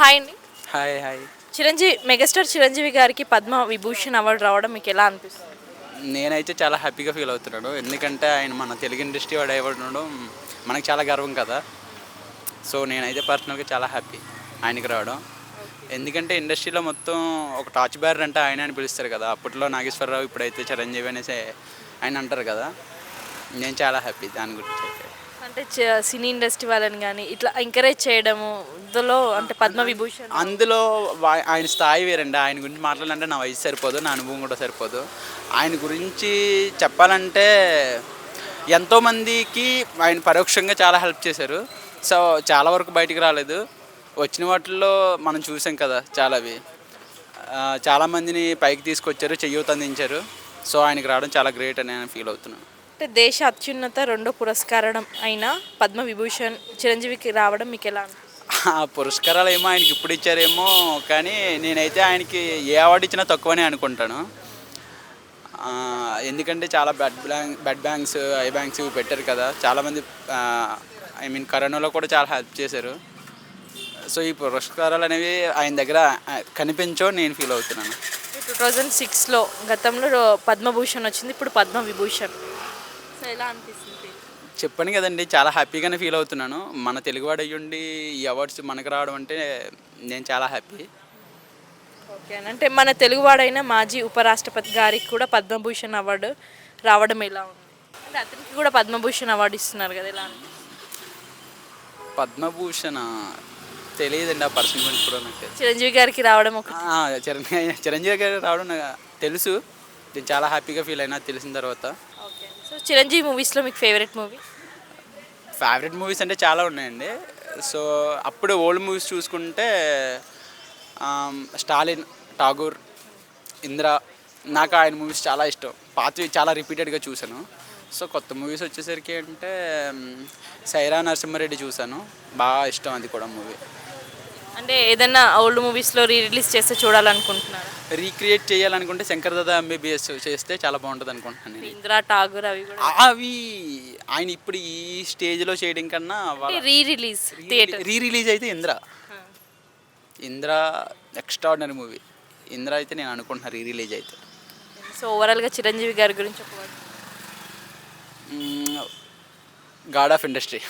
Hi అండి. Hi hi. Megastar Chiranjeevi గారికి Padma Vibhushan award రావడం మీకు ఎలా అనిపిస్తుంది? నేనైతే చాలా హ్యాపీగా ఫీల్ అవుతున్నాను. ఎందుకంటే ఆయన మన తెలుగు ఇండస్ట్రీ వాడు అవ్వడం మనకు చాలా గర్వం కదా. సో నేనైతే పర్సనల్గా చాలా హ్యాపీ ఆయనకి రావడం. ఎందుకంటే ఇండస్ట్రీలో మొత్తం ఒక టార్చ్ బ్యారర్ అంటే ఆయన అని పిలుస్తారు కదా. అప్పట్లో నాగేశ్వరరావు, ఇప్పుడైతే చిరంజీవి అనేసి ఆయన అంటారు కదా. నేను చాలా హ్యాపీ దాని గురించి అయితే. అంటే సినీ ఇండస్ట్రీ వాళ్ళని కానీ ఇట్లా ఎంకరేజ్ చేయడము ఇందులో అంటే పద్మ విభూషణ్ అందులో ఆయన స్థాయి వేరండి. ఆయన గురించి మాట్లాడాలంటే నా వయసు సరిపోదు, నా అనుభవం కూడా సరిపోదు. ఆయన గురించి చెప్పాలంటే ఎంతోమందికి ఆయన పరోక్షంగా చాలా హెల్ప్ చేశారు. సో చాలా వరకు బయటికి రాలేదు. వచ్చిన వాటిల్లో మనం చూసాం కదా చాలావి. చాలామందిని పైకి తీసుకొచ్చారు, చెయ్యూత అందించారు. సో ఆయనకి రావడం చాలా గ్రేట్ అని నేను ఫీల్ అవుతున్నాను. అంటే దేశ అత్యున్నత రెండో పురస్కారం అయిన పద్మ విభూషణ్ చిరంజీవికి రావడం మీకు ఎలా అనిపిస్తుంది? ఆ పురస్కారాలు ఏమో ఆయనకి ఇప్పుడు ఇచ్చారేమో, కానీ నేనైతే ఆయనకి ఏ అవార్డు ఇచ్చినా తక్కువనే అనుకుంటాను. ఎందుకంటే చాలా బెడ్ బ్యాంక్స్, ఐ బ్యాంక్స్ పెట్టారు కదా. చాలామంది కరోనాలో కూడా చాలా హెల్ప్ చేశారు. సో ఈ పురస్కారాలు అనేవి ఆయన దగ్గర కనిపించో నేను ఫీల్ అవుతున్నాను. 2006లో గతంలో పద్మభూషణ్ వచ్చింది, ఇప్పుడు పద్మ విభూషణ్. సో ఎలా అనిపిస్తుంది? చెప్పాను కదండి, చాలా హ్యాపీగానే ఫీల్ అవుతున్నాను. మన తెలుగువాడు అయ్యుండి ఈ అవార్డ్స్ మనకు రావడం అంటే నేను చాలా హ్యాపీ. ఓకే. అంటే మన తెలుగువాడైన మాజీ ఉపరాష్ట్రపతి గారికి కూడా పద్మభూషణ్ అవార్డు రావడం ఎలా ఉంది? అంటే అతనికి కూడా పద్మభూషణ్ అవార్డు ఇస్తున్నారు కదా, ఎలా అనిపిస్తుంది? పద్మభూషణ తెలియదండి, ఆ పర్సన్ గురించి కూడా నాకు తెలుసు. చిరంజీవి గారికి రావడం ఒక చిరంజీవి గారు రావడం నాకు తెలుసు. నేను చాలా హ్యాపీగా ఫీల్ అయినా తెలిసిన తర్వాత. ఓకే. సో చిరంజీవి మూవీస్లో మీకు ఫేవరెట్ మూవీస్ అంటే చాలా ఉన్నాయండి. సో అప్పుడు ఓల్డ్ మూవీస్ చూసుకుంటే స్టాలిన్, ఠాగూర్, ఇంద్ర, నాకు ఆయన మూవీస్ చాలా ఇష్టం. పాతవి చాలా రిపీటెడ్గా చూశాను. సో కొత్త మూవీస్ వచ్చేసరికి అంటే సైరా నరసింహారెడ్డి చూశాను, బాగా ఇష్టం అది కూడా మూవీ. అంటే ఏదన్నా ఓల్డ్ మూవీస్లో రిలీజ్ చేస్తే చూడాలనుకుంటున్నారా? రీక్రియేట్ చేయాలనుకుంటే శంకర్ దాదా ఎంబీబీఎస్ చేస్తే చాలా బాగుంటుంది అనుకుంటున్నాను నేను. ఇంద్ర, ఠాగూర్ అవి కూడా అవి ఆయన ఇప్పుడు ఈ స్టేజ్లో చేయడం కన్నా రీ రిలీజ్ అయితే ఇంద్ర ఎక్స్ట్రాడినరీ మూవీ. ఇంద్ర అయితే నేను అనుకుంటున్నాను రీ రిలీజ్ అయితే. సో ఓవరాల్గా చిరంజీవి గారి గురించి గాడ్ ఆఫ్ ఇండస్ట్రీ.